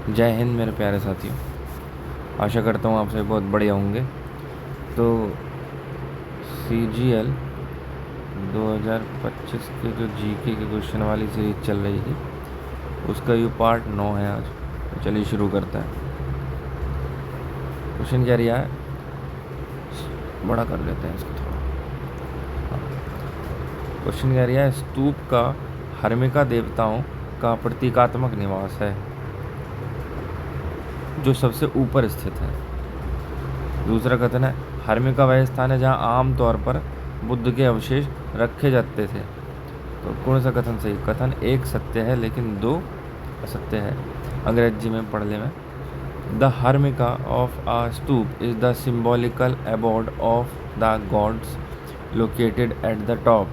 जय हिंद मेरे प्यारे साथियों। आशा करता हूँ आप सभी बहुत बढ़िया होंगे। तो CGL 2025 के जो जीके के क्वेश्चन वाली सीरीज चल रही थी उसका ये पार्ट 9 है आज। तो चलिए शुरू करते हैं। क्वेश्चन क्या रिया है, बड़ा कर लेते हैं इसको थोड़ा। क्वेश्चन क्या रिया है, स्तूप का हर्मिका देवताओं का प्रतीकात्मक निवास है जो सबसे ऊपर स्थित है। दूसरा कथन है, हर्मिका वह स्थान है जहाँ आमतौर पर बुद्ध के अवशेष रखे जाते थे। तो कौन सा कथन सही? कथन 1 सत्य है लेकिन 2 असत्य है। अंग्रेजी में पढ़ ले मैं। The harmika of a stupa is the symbolical abode of the gods located at the top.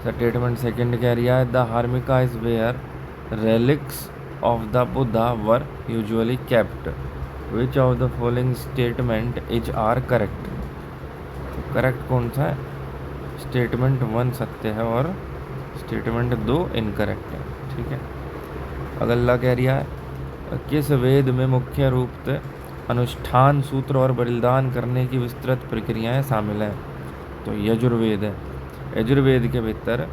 Statement second कह रहा है, the harmika is where relics of the Buddha were usually kept. Which of the following statement is are correct? तो correct कौन सा है? Statement 1 सत्य है और स्टेटमेंट 2 इनकरेक्ट है। ठीक है। अगला कह रहा है, किस वेद में मुख्य रूप से अनुष्ठान सूत्र और बलिदान करने की विस्तृत प्रक्रियाएं शामिल हैं? तो यजुर्वेद है। यजुर्वेद के भीतर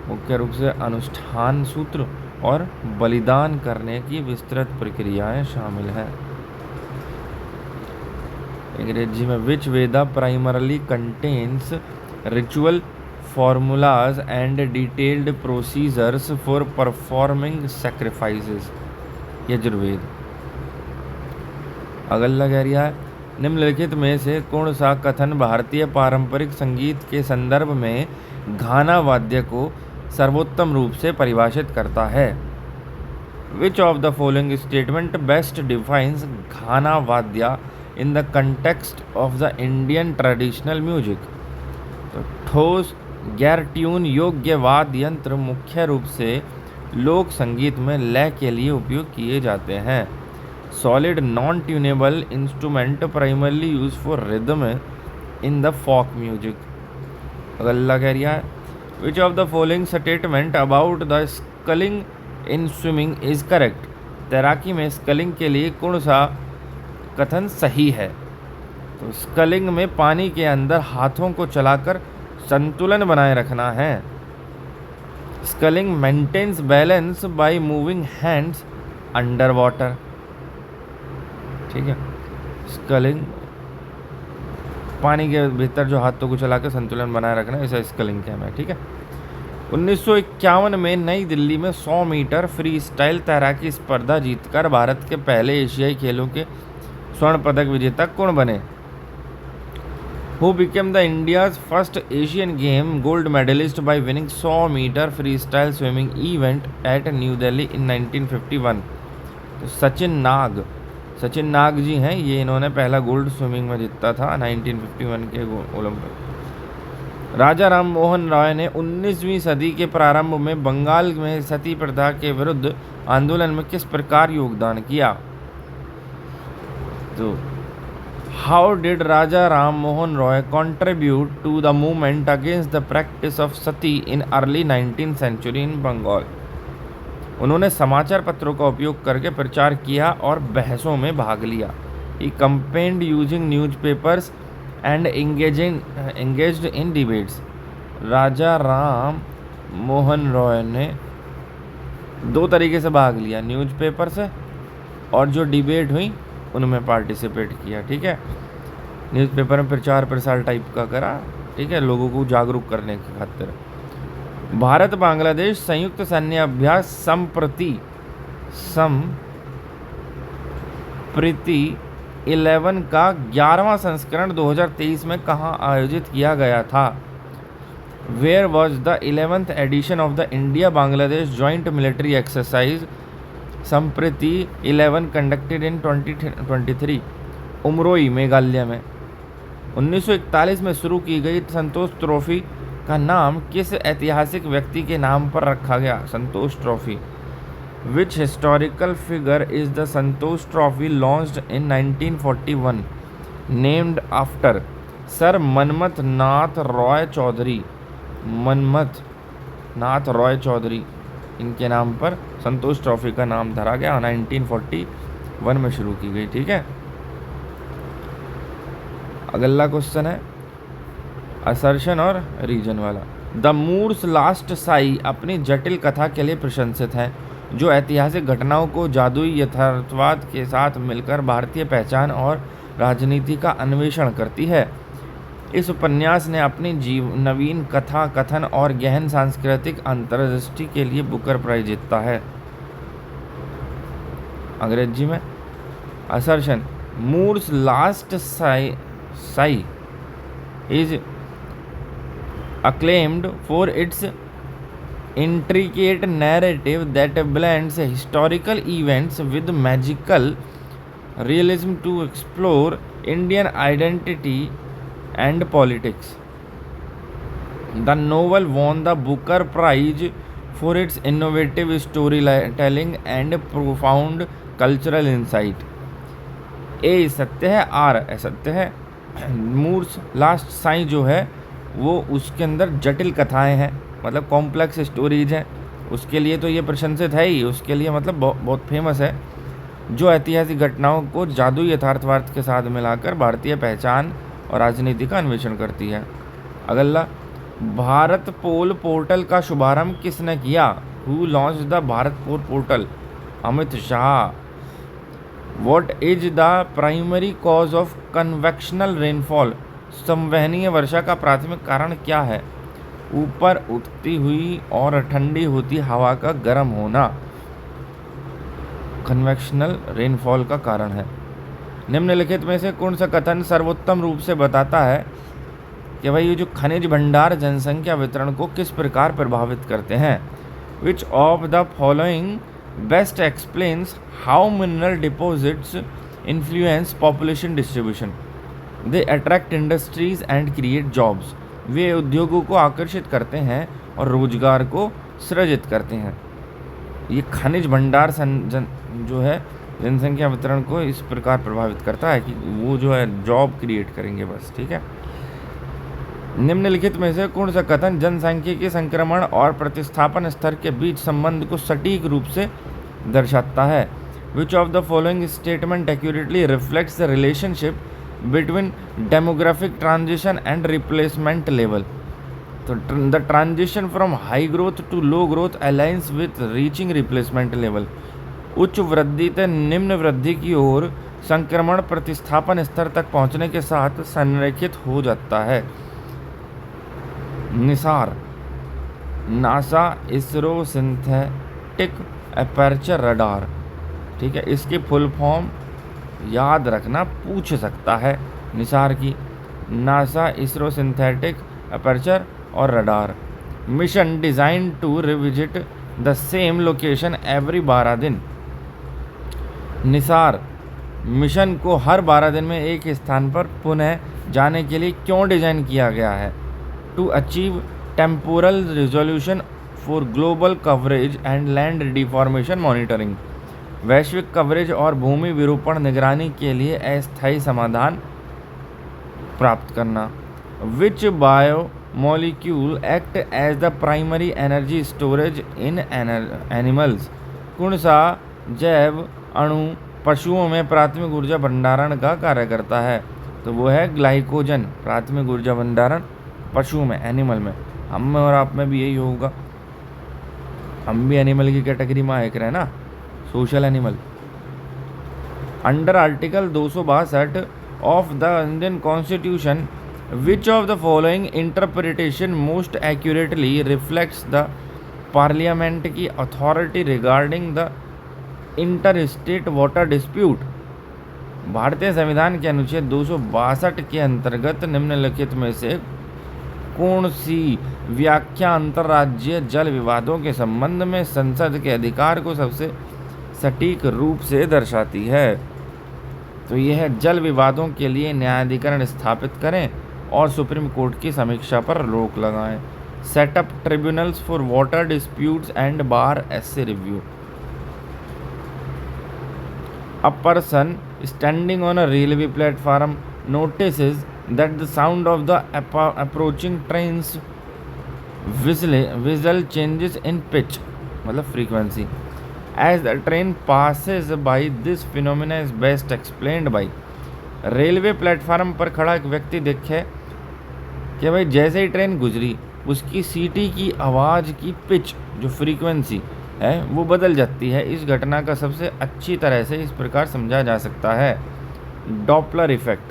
मुख्य रूप से अनुष्ठान सूत्र और बलिदान करने की विस्तृत प्रक्रियाएं शामिल हैं। अंग्रेजी में which Veda primarily contains ritual formulas and detailed procedures for performing sacrifices? Yajurveda. अगला कह रहा है, निम्नलिखित में से कौन सा कथन भारतीय पारंपरिक संगीत के संदर्भ में घाना वाद्य को सर्वोत्तम रूप से परिभाषित करता है? Which of the following statement best defines ghana vadya in the context of the Indian traditional music? तो ठोस गैर ट्यून योग्य वाद्य यंत्र मुख्य रूप से लोक संगीत में लय के लिए उपयोग किए जाते हैं। Solid non tunable instrument primarily use for rhythm in the folk music. अगला कह रहा है, Which of the following statement about the sculling in swimming is correct? तैराकी में स्कलिंग के लिए कौन सा कथन सही है? तो स्कलिंग में पानी के अंदर हाथों को चलाकर संतुलन बनाए रखना है। Sculling maintains balance by moving hands under water. ठीक है। स्कलिंग पानी के भीतर जो हाथों को चलाकर संतुलन बनाए रखना, इसे स्कलिंग कहना है। ठीक है। 1951 में नई दिल्ली में 100 मीटर फ्री स्टाइल तैराकी स्पर्धा जीतकर भारत के पहले एशियाई खेलों के स्वर्ण पदक विजेता कौन बने? Who became the India's first Asian game gold medallist by winning 100 metre free style swimming event at new Delhi in 1951? तो सचिन नाग जी हैं। ये इन्होंने पहला गोल्ड स्विमिंग में जीता था 1951 के ओलंपिक। राजा राम मोहन रॉय ने 19वीं सदी के प्रारंभ में बंगाल में सती प्रथा के विरुद्ध आंदोलन में किस प्रकार योगदान किया? तो how did Raja Ram Mohan Roy contribute to the movement against the practice of sati in early 19th century in Bengal? उन्होंने समाचार पत्रों का उपयोग करके प्रचार किया और बहसों में भाग लिया। He campaigned using newspapers and engaged in debates. Raja Ram Mohan Roy ने 2 तरीके से भाग लिया, न्यूज़पेपर से और जो डिबेट हुई उनमें पार्टिसिपेट किया। ठीक है। न्यूज़पेपर में प्रचार प्रसार टाइप का करा। ठीक है, लोगों को जागरूक करने की खातिर। भारत बांग्लादेश संयुक्त सैन्य अभ्यास संप्रति 11 का 11वां संस्करण 2023 में कहाँ आयोजित किया गया था? Where was the 11th edition of the India Bangladesh joint military exercise संप्रति 11 कंडक्टेड इन 2023? उमरोई मेघालय में। 1941 में शुरू की गई संतोष ट्रॉफी का नाम किस ऐतिहासिक व्यक्ति के नाम पर रखा गया? Santosh trophy. Which historical figure is the Santosh trophy launched in 1941 named after sir Manmatha Nath Roy Chowdhury? Manmatha Nath Roy Chowdhury. इनके नाम पर संतोष ट्रॉफी का नाम धरा गया, 1941 में शुरू की गई। ठीक है, अगला क्वेश्चन है असर्शन और रीजन वाला। द मूर्स लास्ट साई अपनी जटिल कथा के लिए प्रशंसित है, जो ऐतिहासिक घटनाओं को जादुई यथार्थवाद के साथ मिलकर भारतीय पहचान और राजनीति का अन्वेषण करती है। इस उपन्यास ने अपनी नवीन कथा कथन और गहन सांस्कृतिक अंतर्दृष्टि के लिए बुकर प्राइज जीता है। अंग्रेजी में assertion, Moor's last sigh is acclaimed for its intricate narrative that blends historical events with magical realism to explore Indian identity and politics. The novel won the Booker Prize for its innovative storytelling and profound cultural insight. ए सत्य है, are असत्य है। Moore's last Sai जो है वो उसके अंदर जटिल कथाएं हैं, मतलब कॉम्प्लेक्स स्टोरीज हैं, उसके लिए तो ये प्रशंसित है ही, उसके लिए मतलब बहुत फेमस है, जो ऐतिहासिक घटनाओं को जादुई यथार्थवाद के साथ मिलाकर भारतीय पहचान और राजनीति का अन्वेषण करती है। अगला, भारत पोल पोर्टल का शुभारंभ किसने किया? Who launch the Bharat pole portal? Amit Shah. What is the primary cause of convectional rainfall? संवहनीय वर्षा का प्राथमिक कारण क्या है? ऊपर उठती हुई और ठंडी होती हवा का गर्म होना कन्वेक्शनल रेनफॉल का कारण है। निम्नलिखित में से कौन सा कथन सर्वोत्तम रूप से बताता है कि भाई ये जो खनिज भंडार जनसंख्या वितरण को किस प्रकार प्रभावित करते हैं? Which of the following best explains how mineral deposits influence population distribution? They attract industries and create jobs. वे उद्योगों को आकर्षित करते हैं और रोजगार को सृजित करते हैं। ये खनिज भंडार जो है जनसंख्या वितरण को इस प्रकार प्रभावित करता है कि वो जो है जॉब क्रिएट करेंगे बस। ठीक है, निम्नलिखित में से कौन सा कथन जनसांख्यिकी संक्रमण और प्रतिस्थापन स्तर के बीच संबंध को सटीक रूप से दर्शाता है? Which of the following statement accurately reflects the relationship between demographic transition and replacement level? So the transition from high growth to low growth aligns with reaching replacement level. उच्च वृद्धि से निम्न वृद्धि की ओर संक्रमण प्रतिस्थापन स्तर तक पहुंचने के साथ संरेखित हो जाता है। Nisar, NASA ISRO synthetic aperture radar. ठीक है, इसकी फुल फॉर्म याद रखना पूछ सकता है निसार की। नासा इसरो सिंथेटिक अपर्चर और radar mission designed to revisit the same location every 12 दिन। निसार मिशन को हर 12 दिन में एक स्थान पर पुनः जाने के लिए क्यों डिज़ाइन किया गया है? To achieve temporal resolution for global coverage and land deformation monitoring. वैश्विक कवरेज और भूमि विरूपण निगरानी के लिए अस्थायी समाधान प्राप्त करना। Which biomolecule act as the primary energy storage in animals? कौन सा जैव अणु पशुओं में प्राथमिक ऊर्जा भंडारण का कार्य करता है? तो वो है ग्लाइकोजन। प्राथमिक ऊर्जा भंडारण पशुओं में, एनिमल में। हम में और आप में भी यही होगा, हम भी एनिमल की कैटेगरी में आए ना, social animal. Under article 262 of the Indian constitution which of the following interpretation most accurately reflects the parliament की authority regarding the inter state water dispute? भारतीय संविधान के अनुच्छेद 262 के अंतर्गत निम्नलिखित में से कौन सी व्याख्या अंतर्राज्यीय जल विवादों के संबंध में संसद के अधिकार को सबसे सटीक रूप से दर्शाती है? तो यह है जल विवादों के लिए न्यायाधिकरण स्थापित करें और सुप्रीम कोर्ट की समीक्षा पर रोक लगाएं। Setup tribunals for water disputes and bar essay review. A person standing on a railway platform notices that the sound of the approaching train's whistle changes in pitch. मतलब frequency. As the train passes by this phenomena is best explained by, railway platform पर खड़ा एक व्यक्ति देखे कि भाई जैसे ही train गुजरी उसकी सीटी की आवाज़ की पिच जो फ्रीक्वेंसी है वो बदल जाती है। इस घटना का सबसे अच्छी तरह से इस प्रकार समझा जा सकता है, डॉपलर इफेक्ट।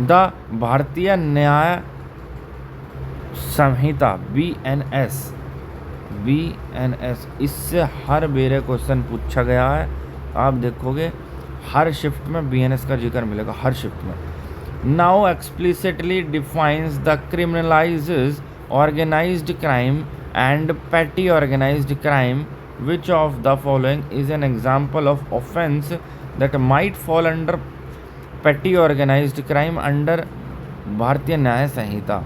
द भारतीय न्याय संहिता BNS, इससे हर बेरे क्वेश्चन पूछा गया है। आप देखोगे हर शिफ्ट में BNS का जिक्र मिलेगा, हर शिफ्ट में। Now explicitly defines the criminalizes organized crime and petty organized crime. Which of the following is an example of offense that might fall under petty organized crime under भारतीय न्याय संहिता?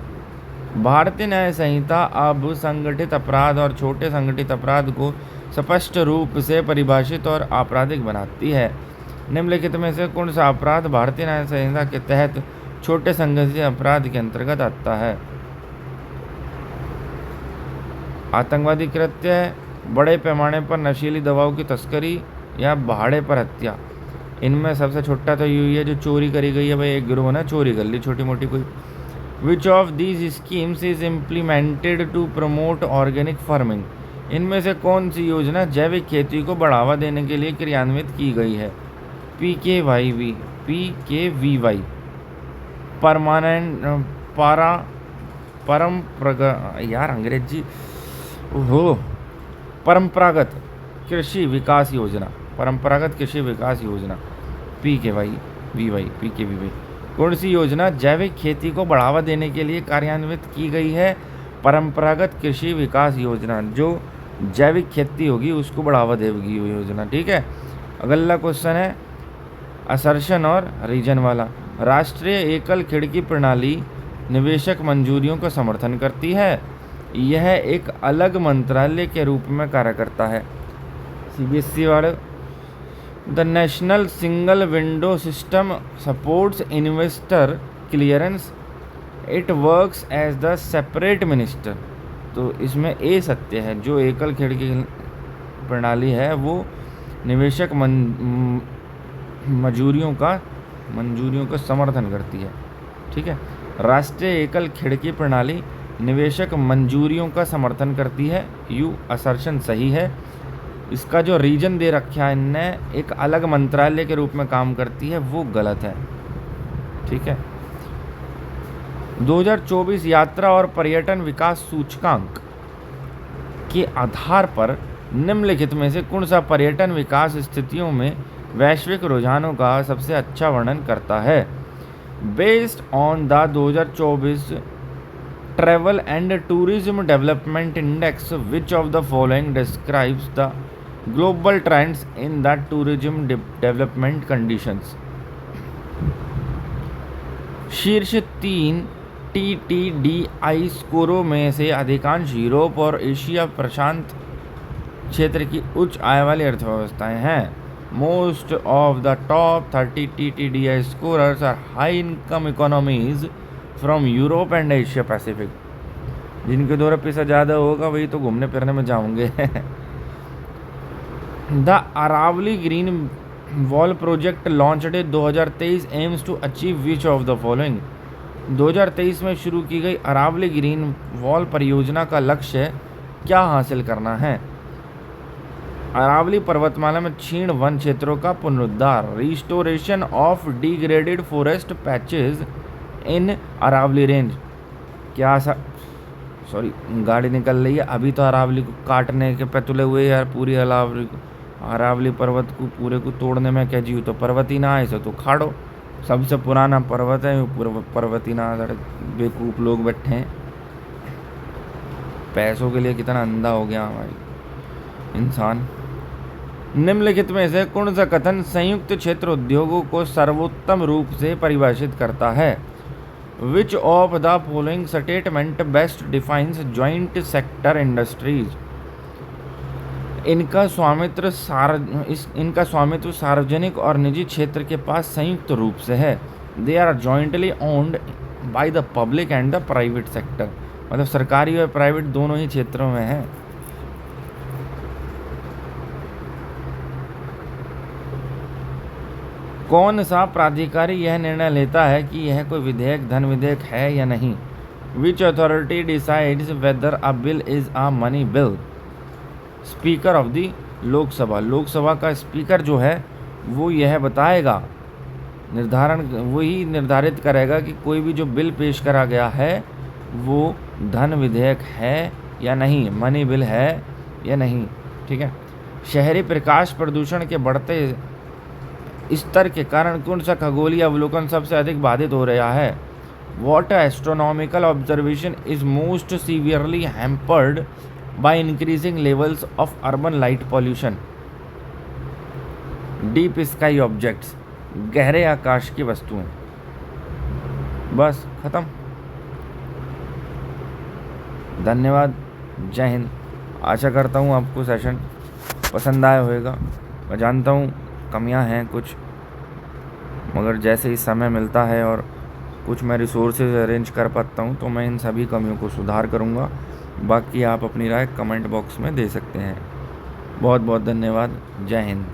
भारतीय न्याय संहिता अब संगठित अपराध और छोटे संगठित अपराध को स्पष्ट रूप से परिभाषित और आपराधिक बनाती है। निम्नलिखित में से कौन सा अपराध भारतीय न्याय संहिता के तहत छोटे संगठित अपराध के अंतर्गत आता है? आतंकवादी कृत्य है, बड़े पैमाने पर नशीली दवाओं की तस्करी या भाड़े पर हत्या। इनमें सबसे छोटा तो यही है जो चोरी करी गई है, भाई एक गिरोह ने चोरी कर ली छोटी मोटी कोई। Which of these schemes is implemented to promote organic farming? इनमें से कौन सी योजना जैविक खेती को बढ़ावा देने के लिए क्रियान्वित की गई है? PKVY परमानेंट यार अंग्रेजी ओहो परंपरागत कृषि विकास योजना, परंपरागत कृषि विकास योजना PKVY। कौन सी योजना जैविक खेती को बढ़ावा देने के लिए कार्यान्वित की गई है? परंपरागत कृषि विकास योजना। जो जैविक खेती होगी उसको बढ़ावा देगी वो योजना, ठीक है। अगला क्वेश्चन है असर्शन और रीजन वाला। राष्ट्रीय एकल खिड़की प्रणाली निवेशक मंजूरियों का समर्थन करती है। यह एक अलग मंत्रालय के रूप में कार्य करता है। CBSE वाले the national single window system supports investor clearance, it works as the separate minister. तो इसमें ए सत्य है, जो एकल खिड़की प्रणाली है वो निवेशक मंजूरियों का समर्थन करती है, ठीक है। राष्ट्रीय एकल खिड़की प्रणाली निवेशक मंजूरियों का समर्थन करती है, यू असर्शन सही है। इसका जो रीजन दे रखा है इनने एक अलग मंत्रालय के रूप में काम करती है, वो गलत है, ठीक है। 2024 यात्रा और पर्यटन विकास सूचकांक के आधार पर निम्नलिखित में से कौन सा पर्यटन विकास स्थितियों में वैश्विक रुझानों का सबसे अच्छा वर्णन करता है? Based on the 2024 travel and tourism development index, which of the following describes the global trends in the tourism development conditions? शीर्ष 3 TTDI स्कोरों में से अधिकांश यूरोप और एशिया प्रशांत क्षेत्र की उच्च आय वाली अर्थव्यवस्थाएं हैं। Most of the top 30 TTDI scorers are high income economies from Europe and Asia Pacific. जिनके 2 रुपये से ज़्यादा होगा वही तो घूमने फिरने में जाओगे। The Aravalli green wall project launched in 2023 aims to achieve which of the following? 2023 में शुरू की गई अरावली ग्रीन वॉल परियोजना का लक्ष्य क्या हासिल करना है? अरावली पर्वतमाला में क्षीण वन क्षेत्रों का पुनरुद्धार, restoration of degraded forest patches in Aravalli range. क्या सॉरी गाड़ी निकल रही है, अभी तो अरावली को काटने के पे तुले हुए यार, पूरी अरावली पर्वत को पूरे को तोड़ने में क्या जीव, तो पर्वत ही ना ऐसे तो खाड़ो, सबसे पुराना पर्वत है पर्वत ही ना। बेवकूफ़ लोग बैठे हैं, पैसों के लिए कितना अंधा हो गया हमारी इंसान। निम्नलिखित में से कौन सा कथन संयुक्त क्षेत्र उद्योगों को सर्वोत्तम रूप से परिभाषित करता है? Which of the following statement best defines joint sector industries? इनका स्वामित्व सार्वजनिक और निजी क्षेत्र के पास संयुक्त रूप से है। They are jointly owned by the public and the private sector. मतलब सरकारी और प्राइवेट दोनों ही क्षेत्रों में है। कौन सा प्राधिकारी यह निर्णय लेता है कि यह कोई विधेयक धन विधेयक है या नहीं? Which authority decides whether a bill is a money bill? Speaker of the Lok Sabha. Lok Sabha का स्पीकर जो है वो यह बताएगा, वही निर्धारित करेगा कि कोई भी जो बिल पेश करा गया है वो धन विधेयक है या नहीं, मनी बिल है या नहीं। ठीक है। शहरी प्रकाश प्रदूषण के बढ़ते स्तर के कारण कौन सा खगोलीय अवलोकन सबसे अधिक बाधित हो रहा है? What astronomical observation is most severely hampered by increasing levels of urban light pollution? Deep sky objects, गहरे आकाश की वस्तुएं। बस खत्म। धन्यवाद, जय हिंद। आशा करता हूँ आपको सेशन पसंद आया होगा। मैं जानता हूँ कमियाँ हैं कुछ, मगर जैसे ही समय मिलता है और कुछ मैं रिसोर्सेज अरेंज कर पाता हूँ तो मैं इन सभी कमियों को सुधार करूँगा। बाकी आप अपनी राय कमेंट बॉक्स में दे सकते हैं। बहुत बहुत धन्यवाद, जय हिंद।